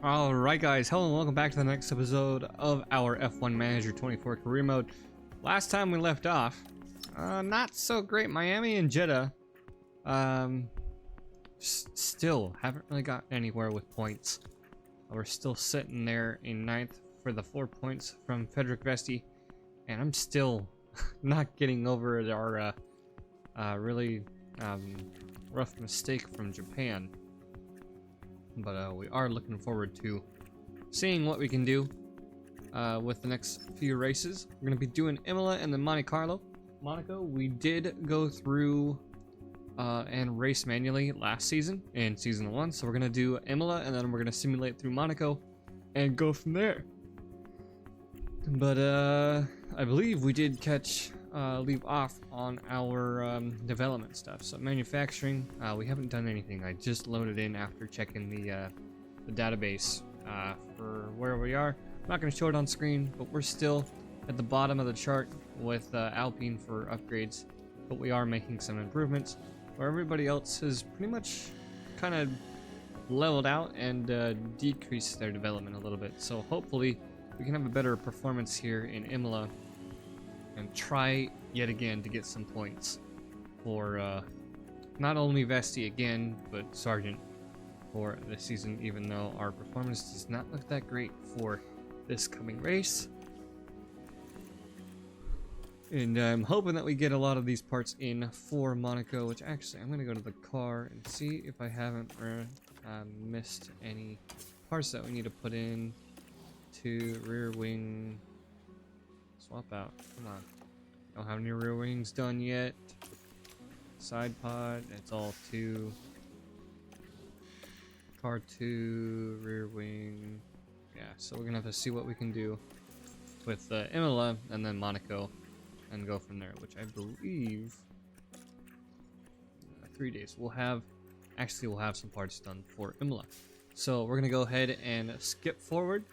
Alright guys, hello and welcome back to the next episode of our F1M24 career mode. Last time we left off, not so great. Miami and Jeddah, still haven't really gotten anywhere with points. We're still sitting there in 9th for the 4 points from Frederick Vesti, and I'm still not getting over our really rough mistake from Japan. But we are looking forward to seeing what we can do with the next few races. We're going to be doing Imola and then Monte Carlo. Monaco, we did go through and race manually last season in season 1. So we're going to do Imola and then we're going to simulate through Monaco and go from there. But I believe we did leave off on our development stuff. So manufacturing, we haven't done anything. I just loaded in after checking the database for where we are. I'm not going to show it on screen, but we're still at the bottom of the chart with Alpine for upgrades, but we are making some improvements where everybody else has pretty much kind of leveled out and decreased their development a little bit. So hopefully we can have a better performance here in Imola and try yet again to get some points for not only Vesti again, but Sargent for this season, even though our performance does not look that great for this coming race. And I'm hoping that we get a lot of these parts in for Monaco, which actually I'm going to go to the car and see if I haven't missed any parts that we need to put in to rear wing. Swap out. Come on. Don't have any rear wings done yet. Side pod. It's all 2. Car 2. Rear wing. Yeah, so we're gonna have to see what we can do with Imola and then Monaco and go from there, which I believe 3 days. We'll have some parts done for Imola. So we're gonna go ahead and skip forward.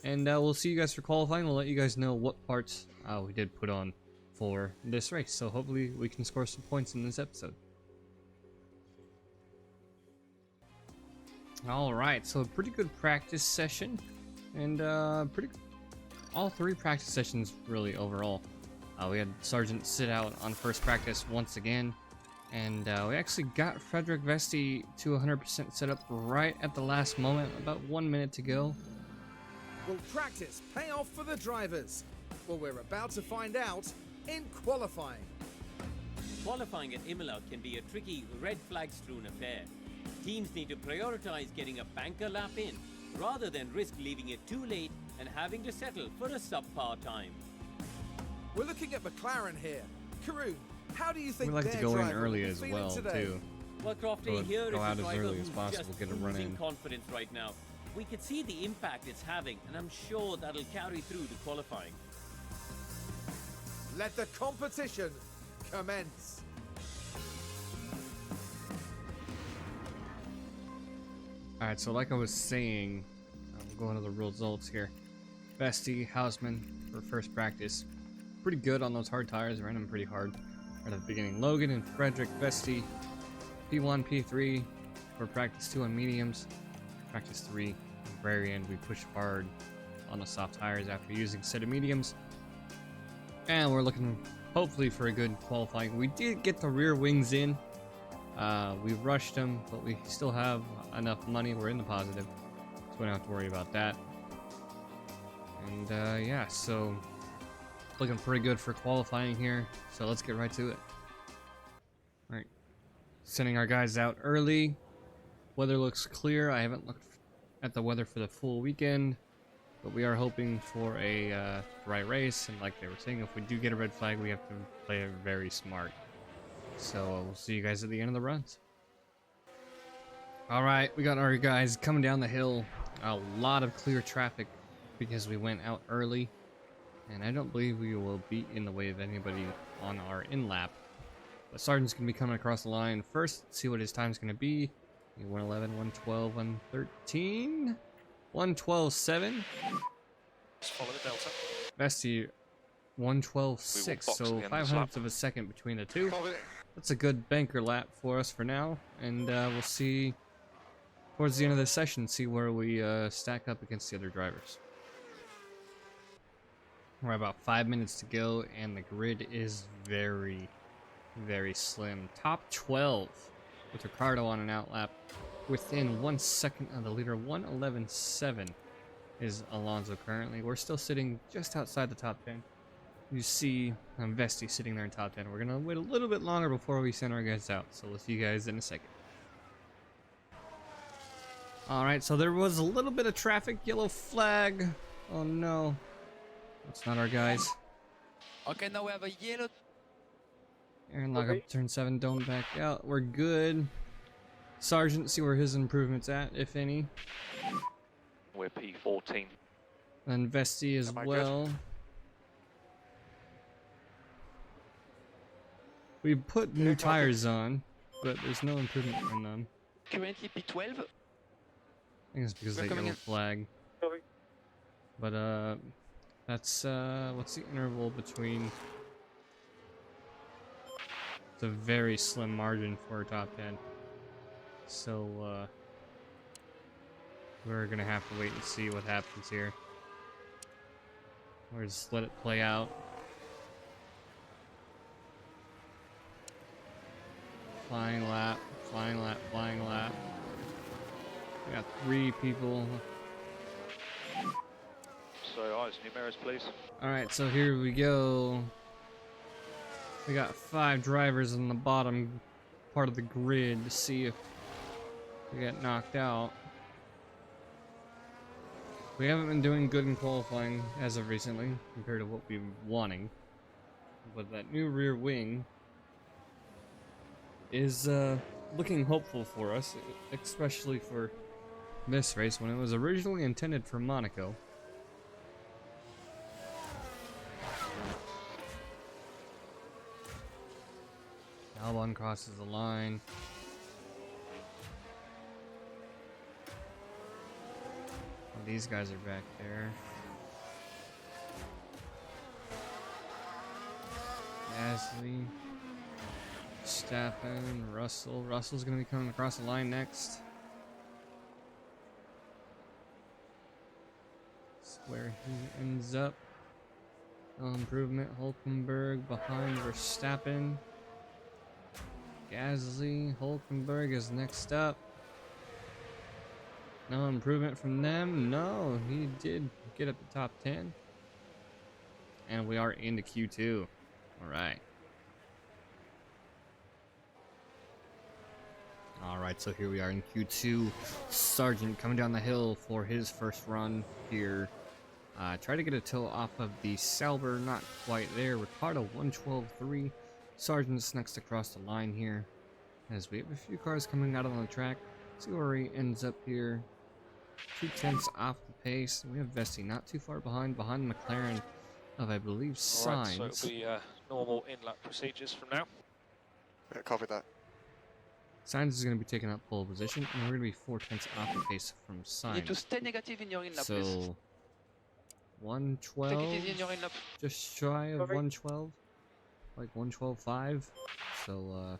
And we'll see you guys for qualifying. We'll let you guys know what parts we did put on for this race. So hopefully we can score some points in this episode. Alright, so a pretty good practice session. And all 3 practice sessions really overall. We had Sargent sit out on first practice once again. And we actually got Frederick Vesti to 100% set up right at the last moment. About 1 minute to go. Will practice pay off for the drivers? Well, we're about to find out in qualifying. Qualifying at Imola can be a tricky red flag strewn affair. Teams need to prioritize getting a banker lap in, rather than risk leaving it too late and having to settle for a subpar time. We're looking at McLaren here. Karun, how do you think we like to go in early as well today? too. Well, Crofty, here is go out a as driver early as who's possible, just get a run oozing in. confidence right now. We could see the impact it's having, and I'm sure that'll carry through to qualifying. Let the competition commence. Alright, so like I was saying, we'll go into the results here. Vesti, Hausman for first practice. Pretty good on those hard tires, ran them pretty hard right at the beginning. Logan and Frederick Vesti, P1, P3 for practice 2 on mediums. Practice 3 at the very end, we pushed hard on the soft tires after using a set of mediums. And we're looking hopefully for a good qualifying. We did get the rear wings in. We rushed them, but we still have enough money. We're in the positive, so we don't have to worry about that. And yeah, so looking pretty good for qualifying here. So let's get right to it. All right, sending our guys out early. Weather looks clear. I haven't looked at the weather for the full weekend, but we are hoping for a right race. And like they were saying, if we do get a red flag, we have to play it very smart. So we'll see you guys at the end of the runs. All right, we got our guys coming down the hill. A lot of clear traffic because we went out early, and I don't believe we will be in the way of anybody on our in lap. But Sargent's gonna be coming across the line first. Let's see what his time's gonna be. 111, 112, 113, 112.7. Just follow the delta. Vesti 112.6, so 500ths of a second between the two. That's a good banker lap for us for now, and we'll see towards the end of this session, see where we stack up against the other drivers. We're about 5 minutes to go, and the grid is very, very slim. Top 12 with Ricardo on an outlap. Within 1 second of the leader, 1:11.7 is Alonso currently. We're still sitting just outside the top 10. You see Vesti sitting there in top 10. We're going to wait a little bit longer before we send our guys out, so we'll see you guys in a second. Alright, so there was a little bit of traffic, yellow flag. Oh no. That's not our guys. Okay, now we have a yellow. Aaron lock up turn 7, don't back out. We're good. Sergeant, see where his improvement's at, if any. We're P14. And Vesti as Am I well. good? We put new tires on, but there's no improvement from them. Currently P12. I think it's because We're of that coming yellow in. flag. But that's what's the interval between? It's a very slim margin for a top 10. So we're gonna have to wait and see what happens here. Or just let it play out. Flying lap, flying lap, flying lap. We got 3 people. So eyes, new mirrors, please. Alright, so here we go. We got 5 drivers on the bottom part of the grid to see if we get knocked out. We haven't been doing good in qualifying as of recently compared to what we were wanting. But that new rear wing is looking hopeful for us, especially for this race when it was originally intended for Monaco. Albon crosses the line. Oh, these guys are back there. Gasly, Stappen, Russell. Russell's gonna be coming across the line next. That's where he ends up. No improvement. Hulkenberg behind Verstappen. Gasly, Hulkenberg is next up. No improvement from them. No, he did get up the top 10. And we are into Q2. Alright. Alright, so here we are in Q2. Sargent coming down the hill for his first run here. Try to get a toe off of the Sauber, not quite there. Ricardo 112.3. Sargent's next across the line here. As we have a few cars coming out on the track. See where he ends up here. 2/10 off the pace. We have Vesti not too far behind McLaren of, I believe, Sainz. Alright, so it'll be normal in-lap procedures from now. Yeah, copy that. Sainz is going to be taking up pole position, and we're going to be 4/10 off the pace from You need to Sainz. stay negative in your in lap, please. So, Take it 112, easy in your in lap. just shy of 112, like 112.5. So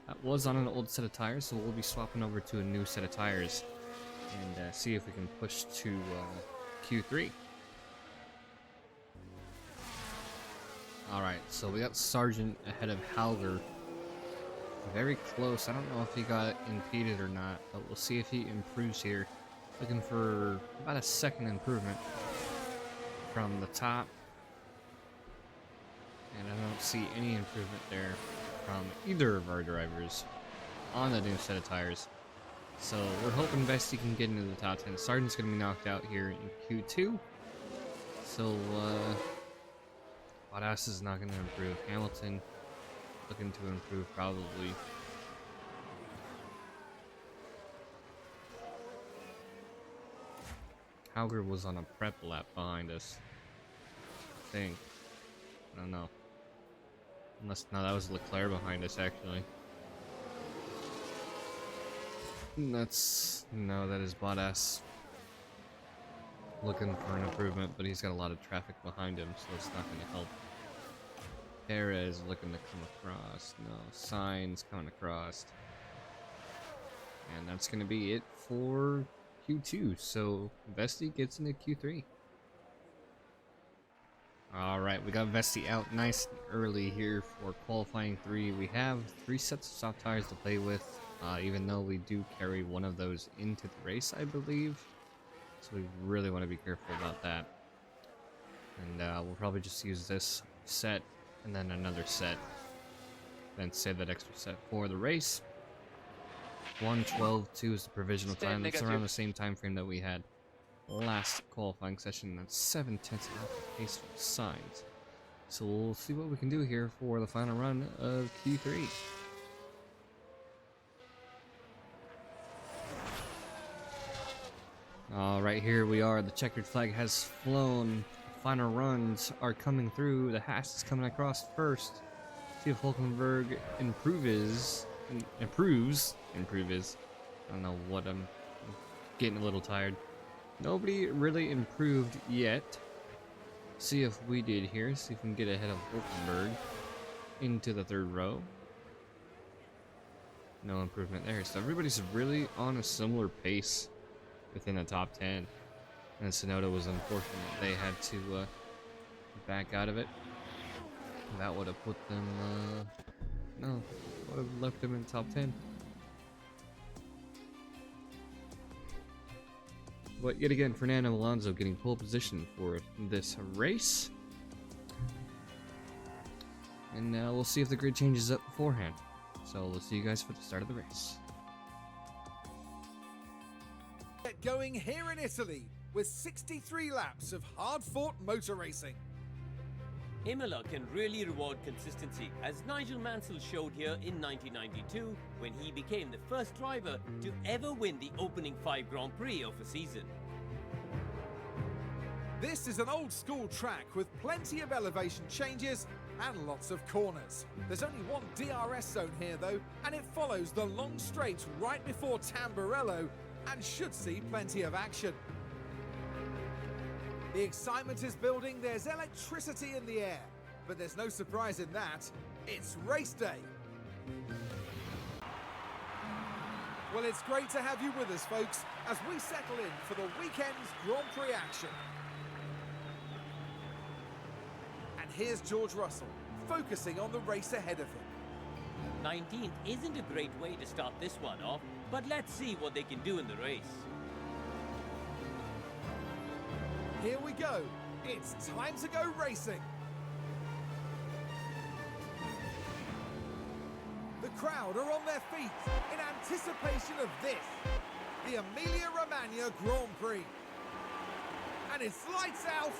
that was on an old set of tires, so we'll be swapping over to a new set of tires and see if we can push to Q3. Alright, so we got Sargent ahead of Hauger. Very close. I don't know if he got impeded or not, but we'll see if he improves here. Looking for about a second improvement from the top. And I don't see any improvement there from either of our drivers on the new set of tires. So we're hoping Vesti can get into the top 10. Sargent's going to be knocked out here in Q2. So Bottas is not going to improve. Hamilton looking to improve probably. Hauger was on a prep lap behind us, I think. I don't know. Unless, no, that was Leclerc behind us, actually. No, that is Bottas. Looking for an improvement, but he's got a lot of traffic behind him, so it's not going to help. Perez looking to come across. No, Sainz coming across. And that's going to be it for Q2. So Vesti gets into Q3. Alright, we got Vesti out nice and early here for qualifying 3. We have 3 sets of soft tires to play with, even though we do carry one of those into the race, I believe. So we really want to be careful about that. And we'll probably just use this set and then another set. Then save that extra set for the race. 1:12.2 is the provisional Stay time. That's negative. around the same time frame that we had last qualifying session. That's 7/10 of the pace for signs. So we'll see what we can do here for the final run of Q3. Alright, here we are. The checkered flag has flown. Final runs are coming through. The Haas is coming across first. See if Hulkenberg improves. I don't know what, I'm getting a little tired. Nobody really improved yet. See if we did here. See if we can get ahead of Hulkenberg into the 3rd row. No improvement there. So everybody's really on a similar pace within the top 10. And Tsunoda was unfortunate. They had to back out of it. That would have put them, no, would have left them in the top 10. But yet again, Fernando Alonso getting pole position for this race. And we'll see if the grid changes up beforehand. So we'll see you guys for the start of the race. Get going here in Italy with 63 laps of hard-fought motor racing. Imola can really reward consistency, as Nigel Mansell showed here in 1992 when he became the first driver to ever win the opening 5 Grand Prix of a season. This is an old-school track with plenty of elevation changes and lots of corners. There's only one DRS zone here though, and it follows the long straight right before Tamburello and should see plenty of action. The excitement is building, there's electricity in the air, but there's no surprise in that, it's race day. Well, it's great to have you with us, folks, as we settle in for the weekend's Grand Prix action. And here's George Russell, focusing on the race ahead of him. 19th isn't a great way to start this one off, but let's see what they can do in the race. Here we go. It's time to go racing. The crowd are on their feet in anticipation of this, the Emilia-Romagna Grand Prix. And it's lights out,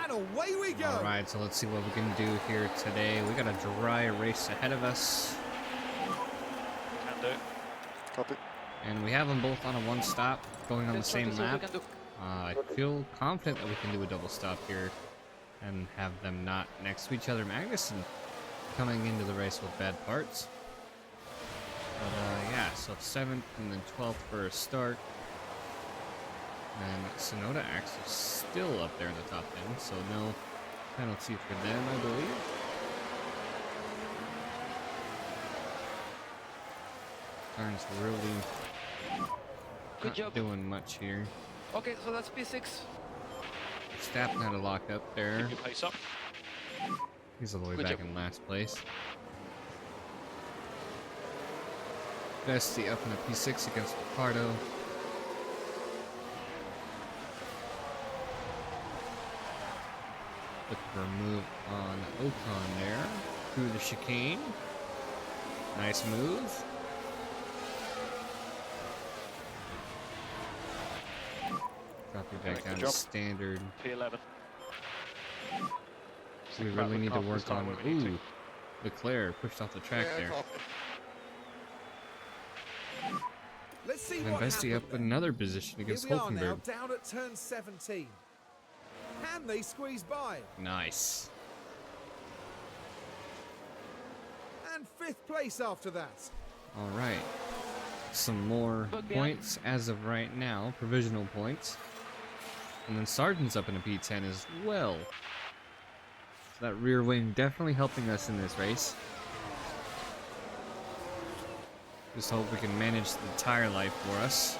and away we go. Alright, so let's see what we can do here today. We got a dry race ahead of us. Can do. Copy. And we have them both on a 1-stop, going on the Let's try same to see what we lap. can do. I feel confident that we can do a double stop here and have them not next to each other. Magnussen coming into the race with bad parts. But yeah, so 7th and then 12th for a start. And Tsunoda actually still up there in the top 10, so no penalty for them, I believe. Carnes really Good not job. doing much here. Okay, so that's P6. Stappen had a lock up there. Keep your pace up. He's all the way Good back job. in last place. Vesti up in a P6 against Ricardo. Look for a move on Ocon there. Through the chicane. Nice move. Drop you back Good down to job. standard. P11. We Think about really need to looking work after this time on. when we need Ooh, Leclerc pushed off the track Yeah, there. copy. Let's see And what Vesti up happened there. another position Here against we are now, Hulkenberg. down at turn 17. Can they squeeze by? Nice. And 5th place after that. All right. Some more Look behind. points as of right now, provisional points. And then Sargent's up in a P10 as well. So that rear wing definitely helping us in this race. Just hope we can manage the tire life for us.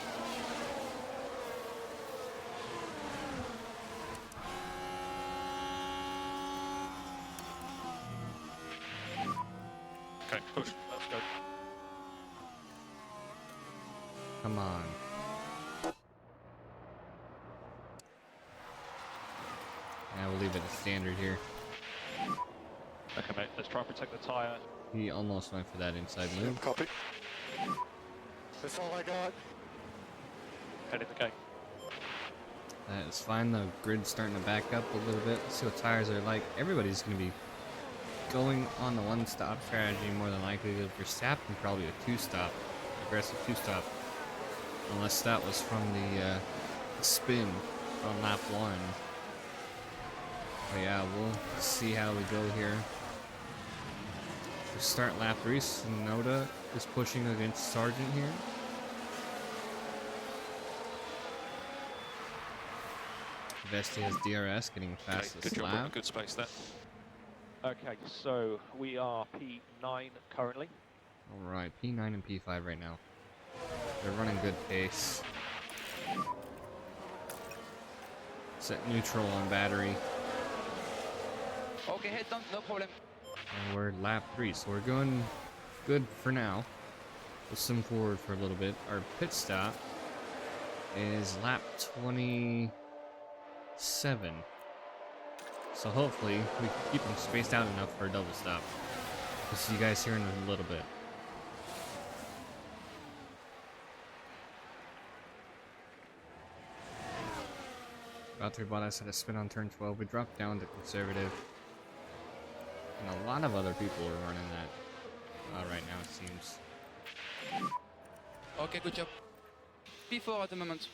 Okay, push. Let's go. Come on. Yeah, we'll leave it a standard here. Okay, mate. Let's try and protect the tyre. He almost went for that inside move. Copy. That's all I got. Head in the gate. That is fine. The grid's starting to back up a little bit. Let's see what tires are like. Everybody's going to be going on the one-stop strategy more than likely. Verstappen probably a two-stop, aggressive two-stop, unless that was from the spin on lap 1. But yeah, we'll see how we go here. We start lap 3. Sonoda is pushing against Sargent here. Vesti has DRS getting Okay, fastest good job. We're in lap. good space there. Okay, so we are P9 currently. Alright, P9 and P5 right now. They're running good pace. Set neutral on battery. Okay, head down, no problem. And we're lap 3, so we're going good for now. We'll sim forward for a little bit. Our pit stop is lap 27. So hopefully we can keep them spaced out enough for a double stop. We'll see you guys here in a little bit. Valtteri Bottas had a spin on turn 12. We dropped down to conservative. And a lot of other people are running that right now, it seems. Okay, good job. P4 at the moment.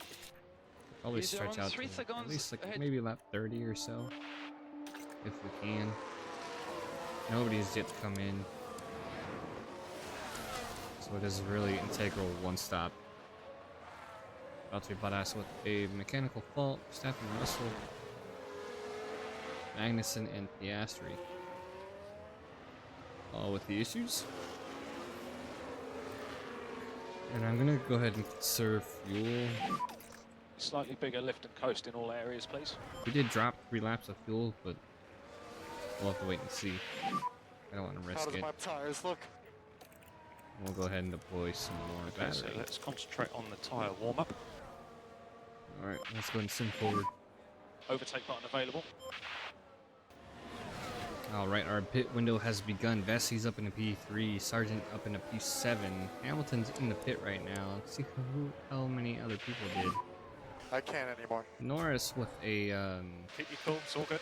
Probably Is stretch around out 3 to at seconds least like ahead. maybe lap 30 or so, if we can. Nobody's yet to come in, so it is really integral one stop. Valtteri Bottas with a mechanical fault. Verstappen, Russell, Magnussen, and Piastri all with the issues. And I'm gonna go ahead and conserve fuel. Slightly bigger lift and coast in all areas, please. We did drop 3 laps of fuel, but we'll have to wait and see. I don't want to How risk does it. my tires look? We'll go ahead and deploy some more Okay, so battery. let's concentrate on the tyre warm-up. Alright, let's go ahead and sim forward. Overtake button available. Alright, our pit window has begun. Vessi's up into P3, Sargent up into P7. Hamilton's in the pit right now. Let's see how many other people did. I can't anymore. Norris with a Keep you cool, it's all good.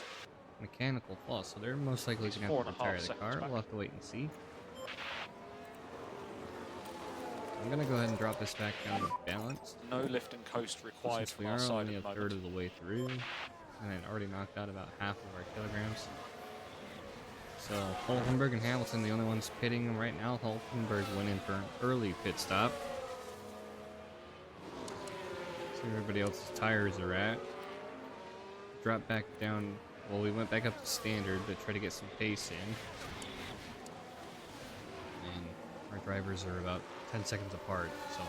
mechanical fault, so they're most likely It's going to have to 4.5 retire the seconds car. back. We'll have to wait and see. I'm going to go ahead and drop this back down to balanced. No lift and coast required Since we from are our side only a at the third moment. of the way through, and it already knocked out about half of our kilograms. So Hulkenberg and Hamilton, the only ones pitting right now. Hulkenberg went in for an early pit stop. See where everybody else's tires are at. Drop back down. Well, we went back up to standard to try to get some pace in. And our drivers are about 10 seconds apart, so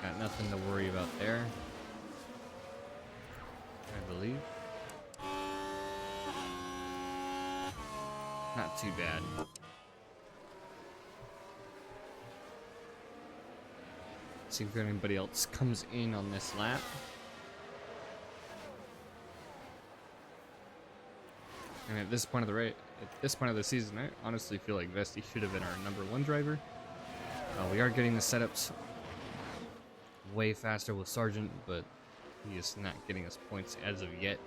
got nothing to worry about there, I believe. Not too bad. See if anybody else comes in on this lap. And at this point of the season, I honestly feel like Vesti should have been our #1 driver. We are getting the setups way faster with Sargent, but he is not getting us points as of yet.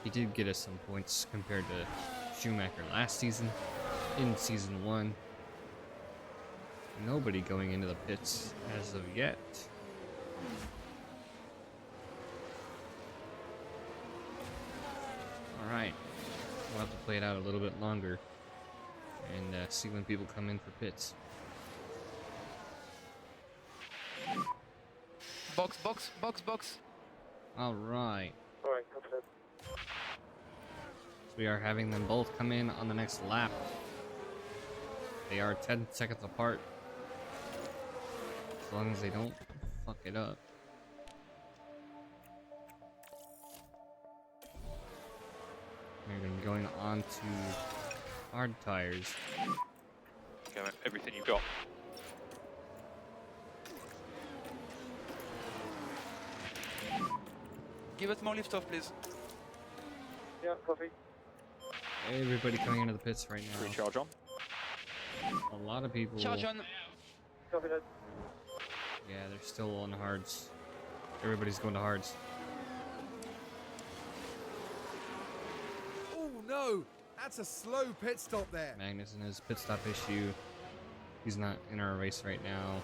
He did get us some points compared to Schumacher last season, in season 1. Nobody going into the pits as of yet. Alright, we'll have to play it out a little bit longer and see when people come in for pits. Box, box, box, box. Alright, Alright, copy that. so we are having them both come in on the next lap. They are 10 seconds apart. As long as they don't fuck it up. We're gonna be going on to hard tires. Go at everything you've got. Give us more lift off, please. Yeah, copy. Everybody coming into the pits right now. Recharge on. A lot of people. Charge on. Copy that. Yeah, they're still on hards. Everybody's going to hards. Oh no! That's a slow pit stop there. Magnus and his pit stop issue. He's not in our race right now.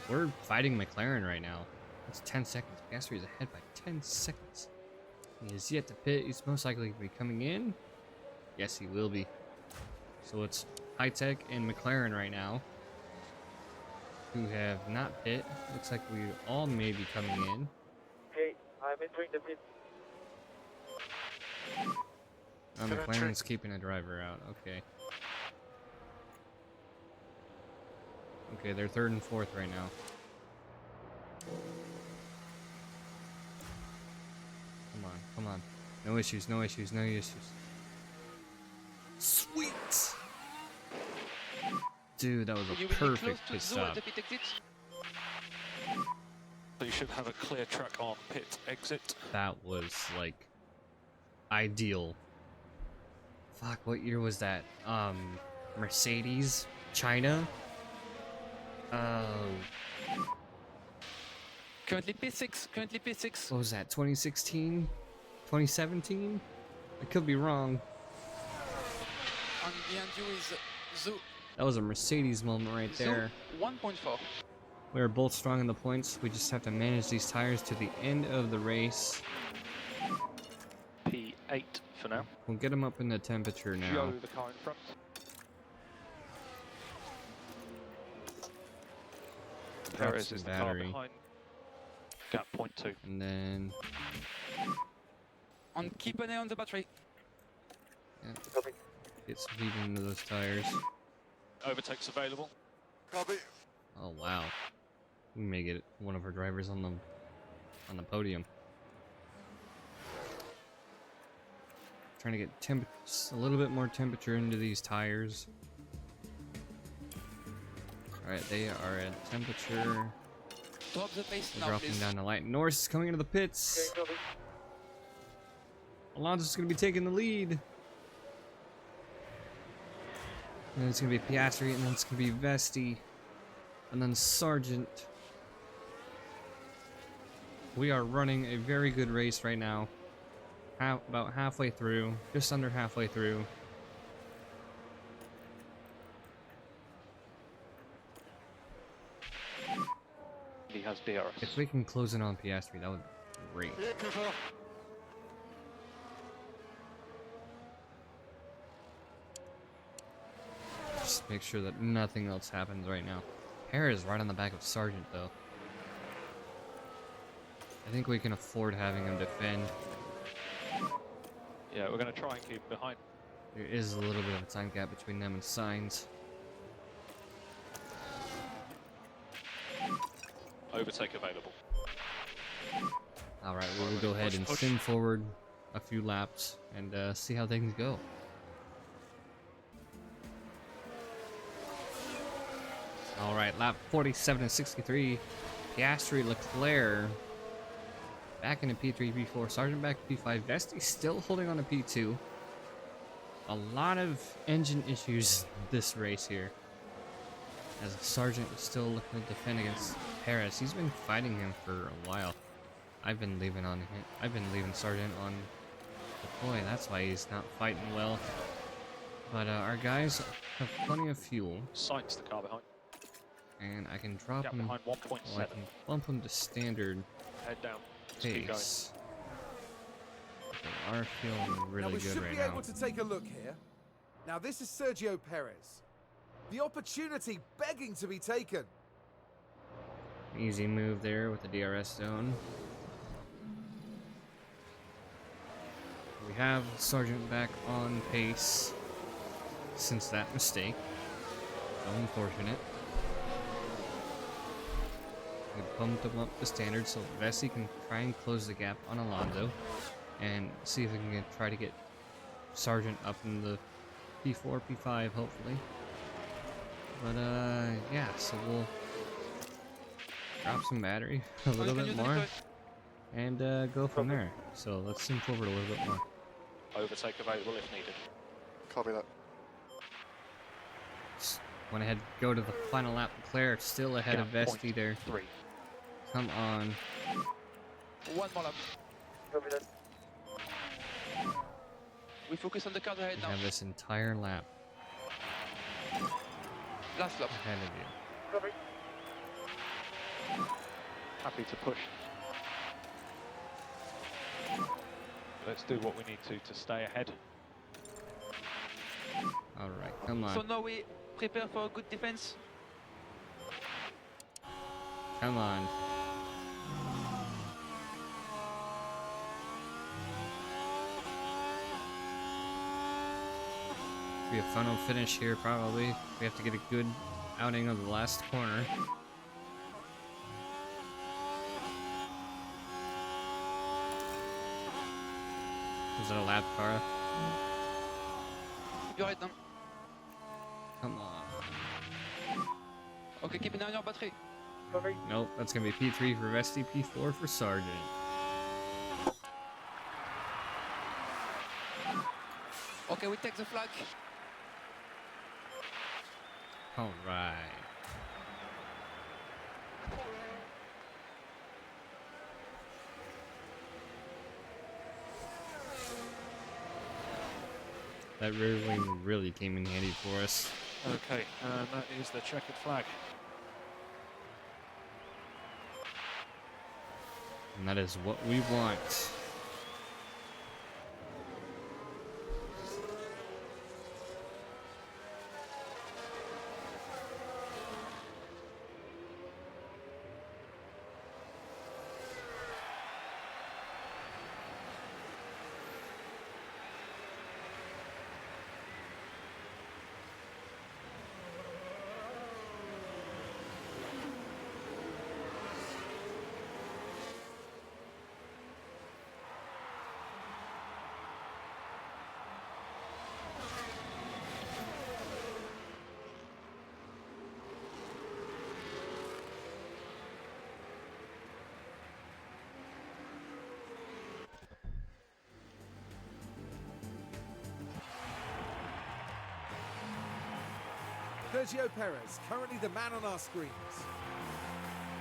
We're fighting McLaren right now. It's 10 seconds. Piastri is ahead by 10 seconds. He is yet to pit. He's most likely to be coming in. Yes, he will be. So it's High Tech and McLaren right now, who have not pit. Looks like we all may be coming in. Okay, I'm entering the pit. McLaren's keeping a driver out. Okay. Okay, they're third and fourth right now. Come on, come on. No issues, no issues, no issues. Sweet! Dude, that was Will you a be close perfect to pit Zoo at stop. the pit exit? So you should have a clear track on pit exit. That was, like, ideal. Fuck, what year was that? Mercedes? China? Currently P6. Currently P6. What was that, 2016? 2017? I could be wrong. And behind you is Zoo. That was a Mercedes moment right there. Zoo 1.4. We are both strong in the points. We just have to manage these tires to the end of the race. P8 for now. We'll get them up in the temperature now. Joe, the car in front. Drops Perez the is the car battery. behind. Gap 0.2. And then And keep an eye on the battery. Copy. get some heat into those tires. Overtakes available. Copy. Oh wow. We may get one of our drivers on the podium. Trying to get a little bit more temperature into these tires. Alright, they are at temperature. Drop the pace We're now, dropping please. down the light. Norris is coming into the pits. Okay, copy. Alonso's going to be taking the lead. And then it's going to be Piastri, and then it's going to be Vesti, and then Sargent. We are running a very good race right now. About halfway through, just under halfway through. He has DRS. If we can close in on Piastri, that would be great. Yeah, confirm. Just make sure that nothing else happens right now. Perez is right on the back of Sargent, though. I think we can afford having him defend. Yeah, we're going to try and keep him behind. There is a little bit of a time gap between them and Sainz. Overtake available. Alright, we will go ahead and spin forward a few laps and see how things go. Alright, lap 47 and 63. Piastri, Leclerc back into P3, P4. Sargent back to P5. Vesti still holding on to P2. A lot of engine issues this race here, as Sargent is still looking to defend against Perez. He's been fighting him for a while. I've been leaving Sargent on deploy. That's why he's not fighting well. But our guys have plenty of fuel, Sainz, the car behind. and I can drop Gap him. behind 1.7. Well, I can bump him to standard Head down. Just keep going. pace. They are feeling Now really we good should right be now. able to take a look here. Now this is Sergio Perez. The opportunity begging to be taken. Easy move there with the DRS zone. We have Sargent back on pace since that mistake. So unfortunate. We bumped him up to standard so Vesti can try and close the gap on Alonso and see if we can try to get Sargent up in the P4, P5 hopefully. But yeah, so we'll drop some battery a little bit more and go from there. So let's zoom forward a little bit more. Overtake available if needed. Copy that. Went ahead, go to the final lap. Claire still ahead of Gap Vesti there. 0.3. Come on. One more lap. Copy that. We focus on the cars ahead You now. have this entire lap Last lap. ahead of you. Copy. Happy to push. Let's do what we need to stay ahead. Alright, come So on. now we prepare for a good defense. Come on. Be a funnel finish here probably. We have to get a good outing of the last corner. Is that a lap car? You're right now. Come on. Okay, keep an eye on your battery. Copy. Nope, that's gonna be P3 for Vesti, P4 for Sargent. Okay, we take the flag. Alright. That rear wing really came in handy for us. Okay, and that is the checkered flag. And that is what we want. Sergio Perez, currently the man on our screens.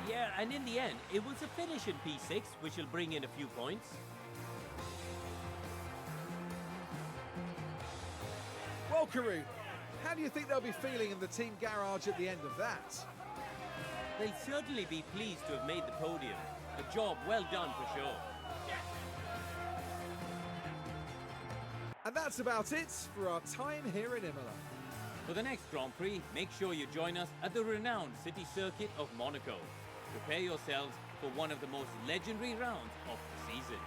Yeah, and in the end, it was a finish in P6, which will bring in a few points. Well, Karun, how do you think they'll be feeling in the team garage at the end of that? They'll certainly be pleased to have made the podium. A job well done for sure. And that's about it for our time here in Imola. For the next Grand Prix, make sure you join us at the renowned city circuit of Monaco. Prepare yourselves for one of the most legendary rounds of the season.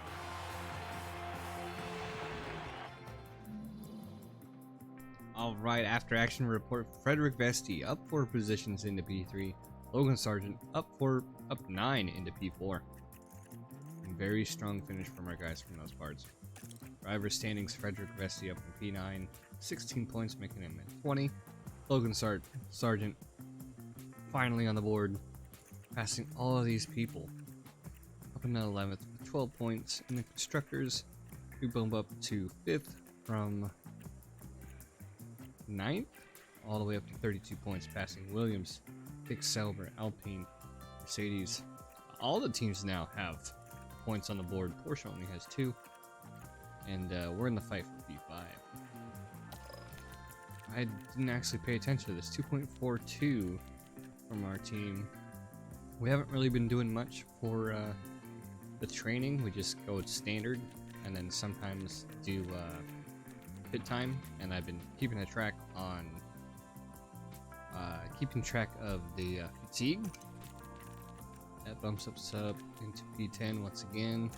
Alright, after action report, Frederick Vesti up 4 positions into P3. Logan Sargent up 9 into P4. And very strong finish from our guys from those parts. Driver standings, Frederick Vesti up in P9, 16 points, making him at 20. Logan Sargent finally on the board, passing all of these people. Up in the 11th with 12 points. In the constructors, we bump up to 5th from 9th all the way up to 32 points, passing Williams, Dick Sauber, Alpine, Mercedes. All the teams now have points on the board. Porsche only has 2. And we're in the fight for P5. I didn't actually pay attention to this. 2.42 from our team. We haven't really been doing much for the training. We just go standard and then sometimes do pit time. And I've been keeping a track on of the fatigue. That bumps us up into P10 once again.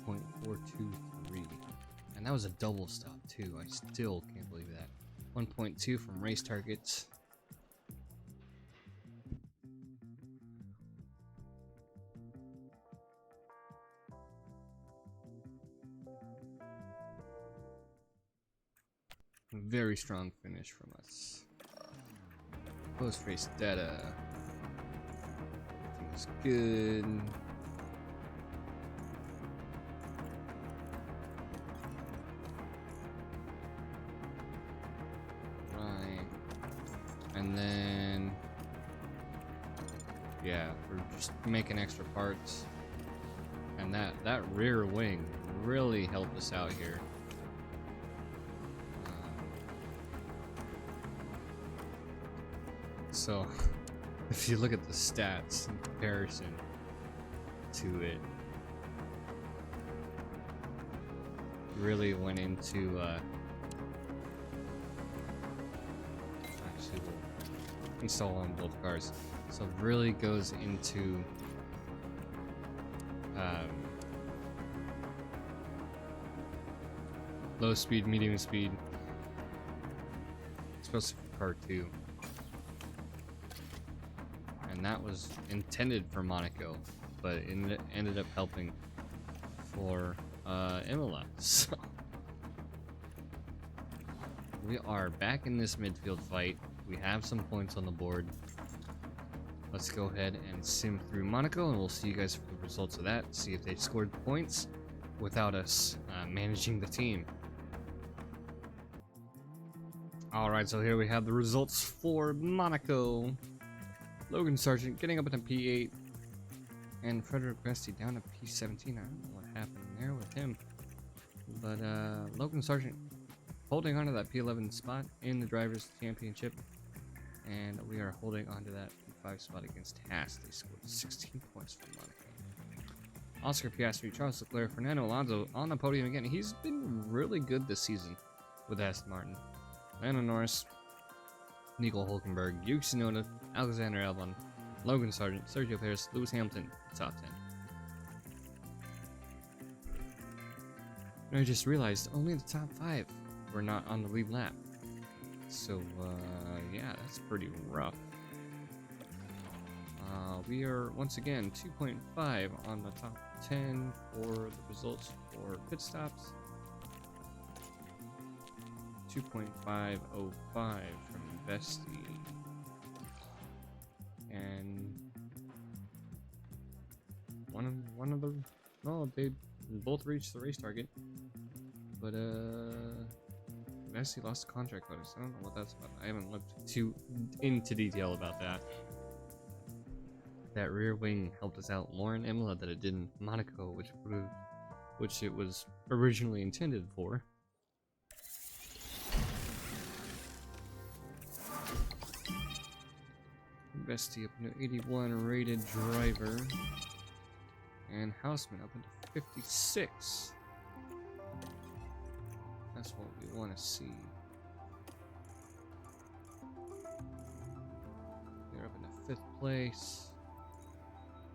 2.423, and that was a double stop too. I still can't believe that. 1.2 from race targets. very strong finish from us. Post-race data. Everything's good. Right. And then... yeah, we're just making extra parts. And that rear wing really helped us out here. So, if you look at the stats in comparison to it, really went into actually we'll install on both cars. So it really goes into low speed, medium speed, especially for car 2. And that was intended for Monaco, but it ended up helping for Imola. So we are back in this midfield fight. We have some points on the board. Let's go ahead and sim through Monaco, and we'll see you guys for the results of that. See if they scored points without us managing the team. Alright, so here we have the results for Monaco. Logan Sargent getting up into P8, and Frederick Vesti down to P17. I don't know what happened there with him, but Logan Sargent holding on to that P11 spot in the Drivers' Championship, and we are holding on to that P5 spot against Haas. They scored 16 points for Monaco. Oscar Piastri, Charles Leclerc, Fernando Alonso on the podium again. He's been really good this season with Aston Martin. Lando Norris, Nico Hulkenberg, Yuki Tsunoda, Alexander Albon, Logan Sargent, Sergio Perez, Lewis Hamilton, top 10. And I just realized only the top 5 were not on the lead lap. So, yeah, that's pretty rough. We are, once again, 2.5 on the top 10 for the results for pit stops. 2.505 from Vesti. And one of the, no, they both reached the race target, but Vesti lost the contract bonus. I don't know what that's about. I haven't looked too into detail about that. That rear wing helped us out more in Imola than it did in Monaco, which it was originally intended for. Vesti up into 81 rated driver, and Houseman up into 56. That's what we want to see. They're up into 5th place.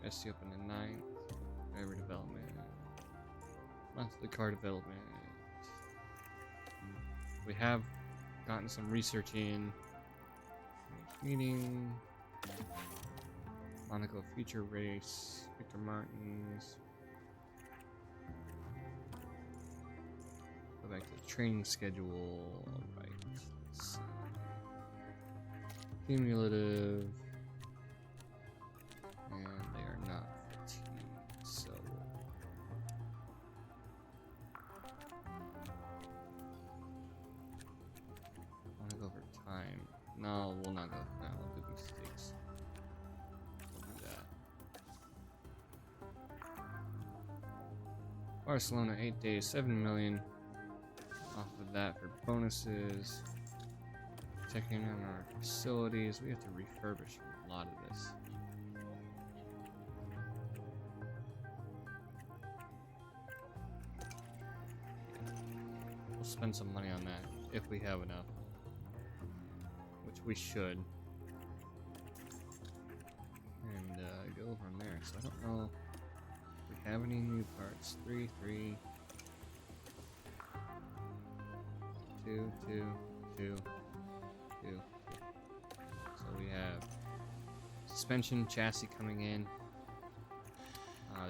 Vesti up into 9th. Driver development. Monthly car development. We have gotten some research in. Meeting. Monaco feature race. Victor Martins. Go back to the training schedule. Right. Let's see. Cumulative. And they are not fatigued, so I want to go for time. No, we'll not go. No, we'll do mistakes. We'll do that. Barcelona, 8 days, 7 million. Off of that for bonuses. Checking on our facilities. We have to refurbish a lot of this. We'll spend some money on that if we have enough. Which we should. And go from there. So I don't know if we have any new parts. 3, 3. 2, 2, 2, 2. So we have suspension chassis coming in.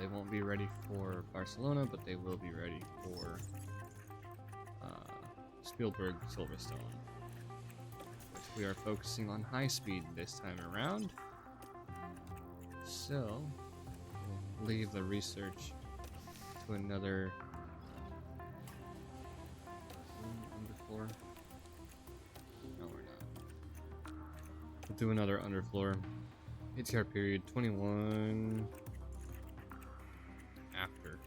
They won't be ready for Barcelona, but they will be ready for Spielberg Silverstone, which we are focusing on high speed this time around. So we'll leave the research to another underfloor. No, we're not. We'll do another underfloor. ATR period 21 after.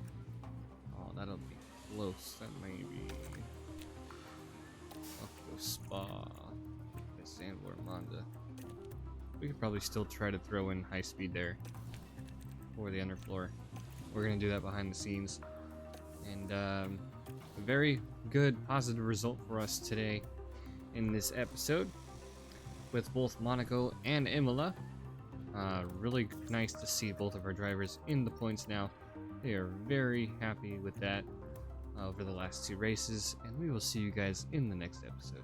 Oh, that'll be close. That may be. I'll go Spa. Sandler Monza. We could probably still try to throw in high speed there for the underfloor. We're gonna do that behind the scenes. And a very good positive result for us today in this episode with both Monaco and Imola. Really nice to see both of our drivers in the points now. They are very happy with that over the last two races, and we will see you guys in the next episode.